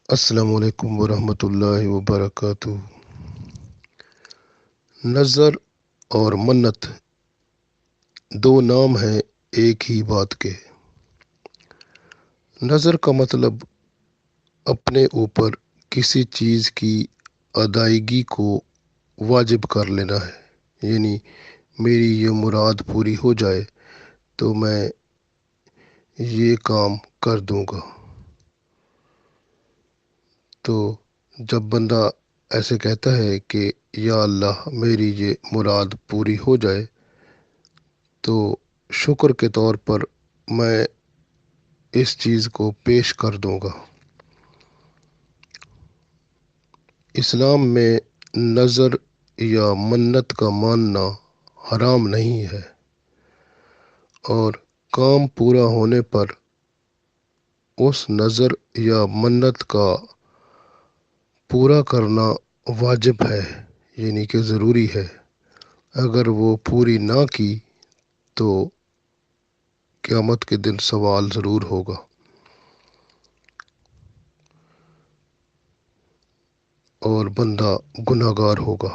السلام علیکم ورحمۃ اللہ وبرکاتہ۔ نظر اور منت دو نام ہیں ایک ہی بات کے۔ نظر کا مطلب اپنے اوپر کسی چیز کی ادائیگی کو واجب کر لینا ہے، یعنی میری یہ مراد پوری ہو جائے تو میں یہ کام کر دوں گا۔ تو جب بندہ ایسے کہتا ہے کہ یا اللہ میری یہ مراد پوری ہو جائے تو شکر کے طور پر میں اس چیز کو پیش کر دوں گا۔ اسلام میں نظر یا منت کا ماننا حرام نہیں ہے، اور کام پورا ہونے پر اس نظر یا منت کا پورا کرنا واجب ہے، یعنی کہ ضروری ہے۔ اگر وہ پوری نہ کی تو قیامت کے دن سوال ضرور ہوگا۔ اور بندہ گناہگار ہوگا۔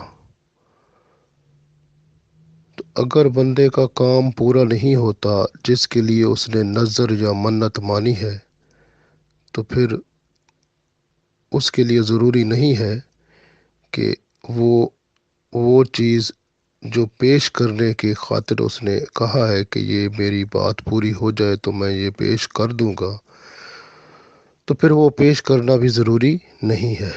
تو اگر بندے کا کام پورا نہیں ہوتا جس کے لیے اس نے نظر یا منت مانی ہے، تو پھر اس کے لیے ضروری نہیں ہے کہ وہ چیز جو پیش کرنے کی خاطر اس نے کہا ہے کہ یہ میری بات پوری ہو جائے تو میں یہ پیش کر دوں گا، تو پھر وہ پیش کرنا بھی ضروری نہیں ہے۔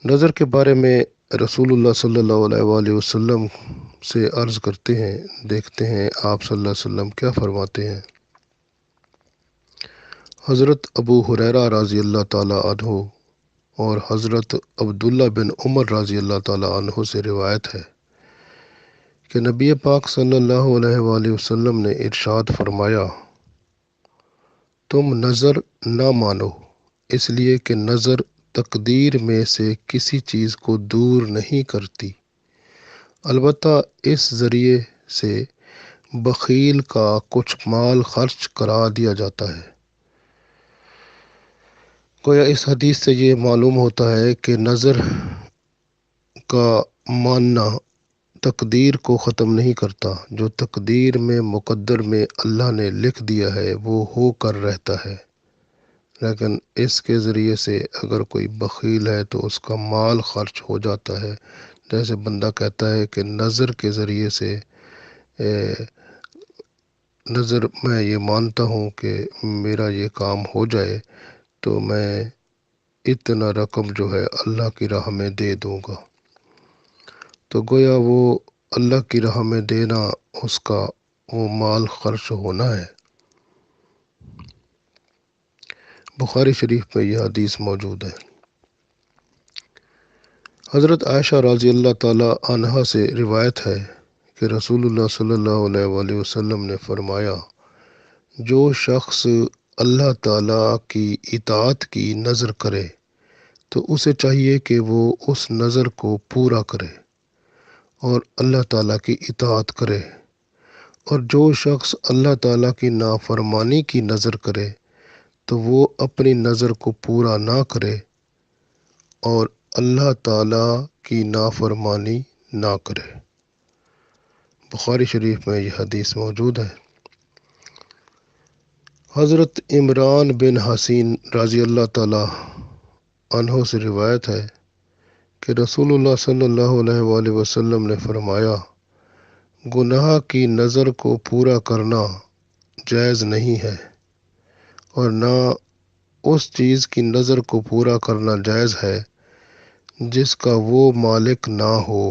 نظر کے بارے میں رسول اللہ صلی اللہ علیہ وآلہ وسلم سے عرض کرتے ہیں، دیکھتے ہیں آپ صلی اللہ علیہ وسلم کیا فرماتے ہیں۔ حضرت ابو ہریرہ رضی اللہ تعالیٰ عنہ اور حضرت عبداللہ بن عمر رضی اللہ تعالیٰ عنہ سے روایت ہے کہ نبی پاک صلی اللہ علیہ وآلہ وسلم نے ارشاد فرمایا، تم نظر نہ مانو، اس لیے کہ نظر تقدیر میں سے کسی چیز کو دور نہیں کرتی، البتہ اس ذریعے سے بخیل کا کچھ مال خرچ کرا دیا جاتا ہے۔ گویا اس حدیث سے یہ معلوم ہوتا ہے کہ نظر کا ماننا تقدیر کو ختم نہیں کرتا۔ جو تقدیر میں مقدر میں اللہ نے لکھ دیا ہے وہ ہو کر رہتا ہے، لیکن اس کے ذریعے سے اگر کوئی بخیل ہے تو اس کا مال خرچ ہو جاتا ہے۔ جیسے بندہ کہتا ہے کہ نظر کے ذریعے سے نظر میں یہ مانتا ہوں کہ میرا یہ کام ہو جائے تو میں اتنا رقم جو ہے اللہ کی راہ میں دے دوں گا، تو گویا وہ اللہ کی راہ میں دینا اس کا وہ مال خرچ ہونا ہے۔ بخاری شریف میں یہ حدیث موجود ہے۔ حضرت عائشہ رضی اللہ تعالی عنہا سے روایت ہے کہ رسول اللہ صلی اللہ علیہ وآلہ وسلم نے فرمایا، جو شخص اللہ تعالیٰ کی اطاعت کی نظر کرے تو اسے چاہیے کہ وہ اس نظر کو پورا کرے اور اللہ تعالیٰ کی اطاعت کرے، اور جو شخص اللہ تعالیٰ کی نافرمانی کی نظر کرے تو وہ اپنی نظر کو پورا نہ کرے اور اللہ تعالیٰ کی نافرمانی نہ کرے۔ بخاری شریف میں یہ حدیث موجود ہے۔ حضرت عمران بن حسین رضی اللہ تعالیٰ عنہ سے روایت ہے کہ رسول اللہ صلی اللہ علیہ وآلہ وسلم نے فرمایا، گناہ کی نظر کو پورا کرنا جائز نہیں ہے، اور نہ اس چیز کی نظر کو پورا کرنا جائز ہے جس کا وہ مالک نہ ہو۔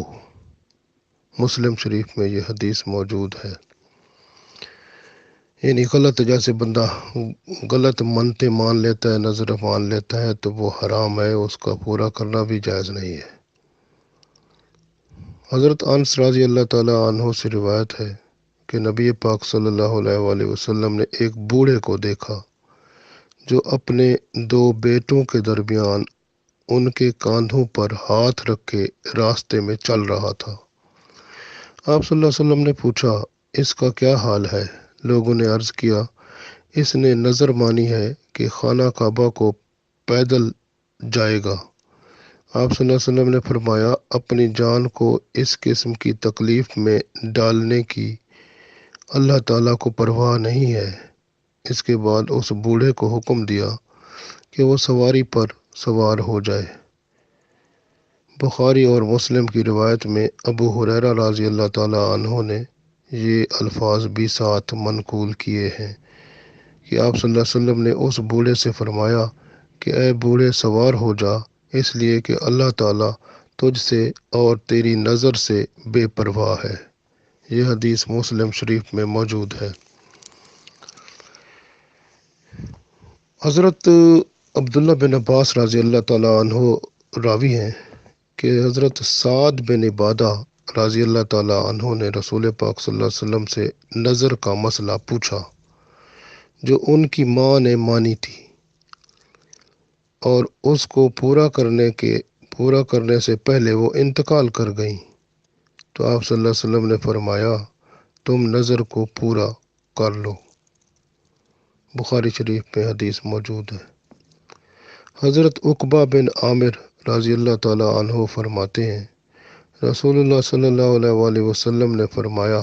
مسلم شریف میں یہ حدیث موجود ہے۔ یعنی غلط، جیسے بندہ غلط منتیں مان لیتا ہے، نظر مان لیتا ہے تو وہ حرام ہے، اس کا پورا کرنا بھی جائز نہیں ہے۔ حضرت انس رضی اللہ تعالیٰ عنہ سے روایت ہے کہ نبی پاک صلی اللہ علیہ وآلہ وسلم نے ایک بوڑھے کو دیکھا جو اپنے دو بیٹوں کے درمیان ان کے کاندھوں پر ہاتھ رکھے راستے میں چل رہا تھا۔ آپ صلی اللہ علیہ وسلم نے پوچھا، اس کا کیا حال ہے؟ لوگوں نے عرض کیا، اس نے نظر مانی ہے کہ خانہ کعبہ کو پیدل جائے گا۔ آپ صلی اللہ علیہ وسلم نے فرمایا، اپنی جان کو اس قسم کی تکلیف میں ڈالنے کی اللہ تعالیٰ کو پرواہ نہیں ہے۔ اس کے بعد اس بوڑھے کو حکم دیا کہ وہ سواری پر سوار ہو جائے۔ بخاری اور مسلم کی روایت میں ابو ہریرہ رضی اللہ تعالیٰ عنہ نے یہ الفاظ بھی ساتھ منقول کیے ہیں کہ آپ صلی اللہ علیہ وسلم نے اس بوڑھے سے فرمایا کہ اے بوڑھے، سوار ہو جا، اس لیے کہ اللہ تعالیٰ تجھ سے اور تیری نظر سے بے پرواہ ہے۔ یہ حدیث مسلم شریف میں موجود ہے۔ حضرت عبداللہ بن عباس رضی اللہ تعالیٰ عنہ راوی ہیں کہ حضرت سعد بن عبادہ رضی اللہ تعالیٰ عنہ نے رسول پاک صلی اللہ علیہ وسلم سے نظر کا مسئلہ پوچھا جو ان کی ماں نے مانی تھی، اور اس کو پورا کرنے سے پہلے وہ انتقال کر گئیں، تو آپ صلی اللہ علیہ وسلم نے فرمایا، تم نظر کو پورا کر لو۔ بخاری شریف میں حدیث موجود ہے۔ حضرت عقبہ بن عامر رضی اللہ تعالیٰ عنہ فرماتے ہیں، رسول اللہ صلی اللہ علیہ وآلہ وسلم نے فرمایا،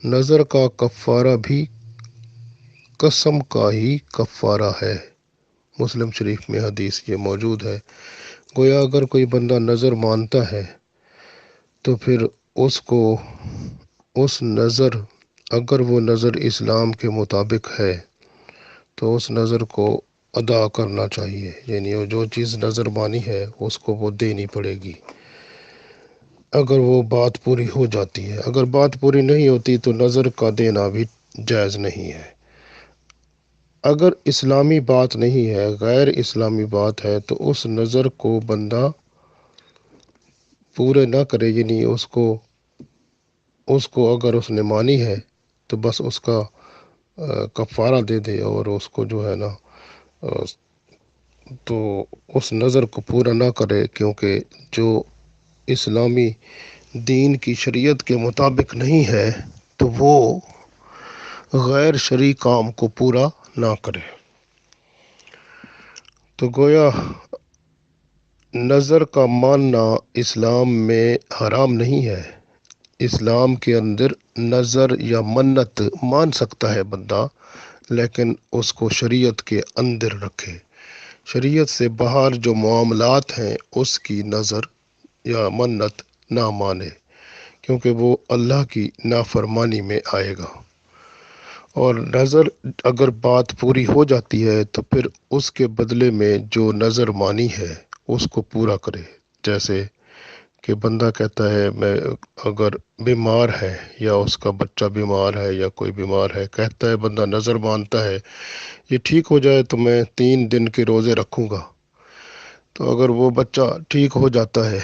نظر کا کفارہ بھی قسم کا ہی کفارہ ہے۔ مسلم شریف میں حدیث یہ موجود ہے۔ گویا اگر کوئی بندہ نظر مانتا ہے تو پھر اگر وہ نظر اسلام کے مطابق ہے تو اس نظر کو ادا کرنا چاہیے، یعنی جو چیز نظر مانی ہے اس کو وہ دینی پڑے گی اگر وہ بات پوری ہو جاتی ہے۔ اگر بات پوری نہیں ہوتی تو نظر کا دینا بھی جائز نہیں ہے۔ اگر اسلامی بات نہیں ہے، غیر اسلامی بات ہے، تو اس نظر کو بندہ پورے نہ کرے، یعنی اس کو اگر اس نے مانی ہے تو بس اس کا کفارہ دے دے، اور اس کو جو ہے نا تو اس نظر کو پورا نہ کرے، کیونکہ جو اسلامی دین کی شریعت کے مطابق نہیں ہے تو وہ غیر شرعی کام کو پورا نہ کرے۔ تو گویا نظر کا ماننا اسلام میں حرام نہیں ہے۔ اسلام کے اندر نظر یا منت مان سکتا ہے بندہ، لیکن اس کو شریعت کے اندر رکھے۔ شریعت سے باہر جو معاملات ہیں اس کی نظر یا منت نہ مانے، کیونکہ وہ اللہ کی نافرمانی میں آئے گا۔ اور نظر اگر بات پوری ہو جاتی ہے تو پھر اس کے بدلے میں جو نظر مانی ہے اس کو پورا کرے۔ جیسے کہ بندہ کہتا ہے میں اگر بیمار ہے یا اس کا بچہ بیمار ہے یا کوئی بیمار ہے، کہتا ہے بندہ، نظر مانتا ہے یہ ٹھیک ہو جائے تو میں 3 دن کے روزے رکھوں گا، تو اگر وہ بچہ ٹھیک ہو جاتا ہے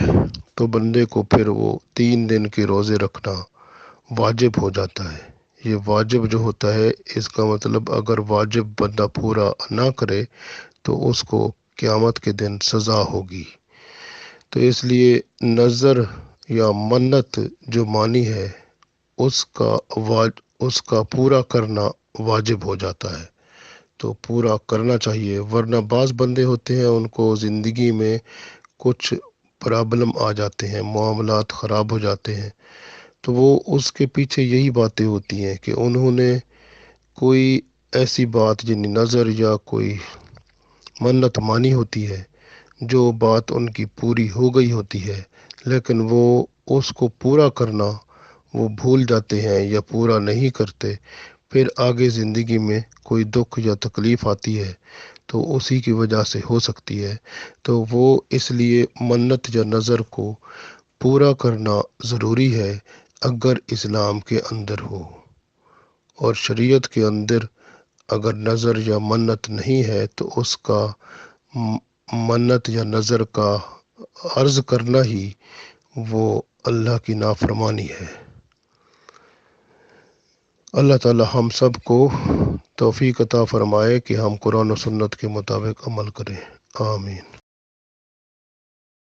تو بندے کو پھر وہ 3 دن کے روزے رکھنا واجب ہو جاتا ہے۔ یہ واجب جو ہوتا ہے، اس کا مطلب اگر واجب بندہ پورا نہ کرے تو اس کو قیامت کے دن سزا ہوگی۔ تو اس لیے نظر یا منت جو مانی ہے اس کا پورا کرنا واجب ہو جاتا ہے، تو پورا کرنا چاہیے، ورنہ بعض بندے ہوتے ہیں ان کو زندگی میں کچھ پرابلم آ جاتے ہیں، معاملات خراب ہو جاتے ہیں، تو وہ اس کے پیچھے یہی باتیں ہوتی ہیں کہ انہوں نے کوئی ایسی بات یعنی نظر یا کوئی منت مانی ہوتی ہے، جو بات ان کی پوری ہو گئی ہوتی ہے، لیکن وہ اس کو پورا کرنا وہ بھول جاتے ہیں یا پورا نہیں کرتے، پھر آگے زندگی میں کوئی دکھ یا تکلیف آتی ہے تو اسی کی وجہ سے ہو سکتی ہے، تو وہ اس لیے منت یا نظر کو پورا کرنا ضروری ہے اگر اسلام کے اندر ہو۔ اور شریعت کے اندر اگر نظر یا منت نہیں ہے تو اس کا منت یا نظر کا عرض کرنا ہی وہ اللہ کی نافرمانی ہے۔ اللہ تعالی ہم سب کو توفیق عطا فرمائے کہ ہم قرآن و سنت کے مطابق عمل کریں۔ آمین۔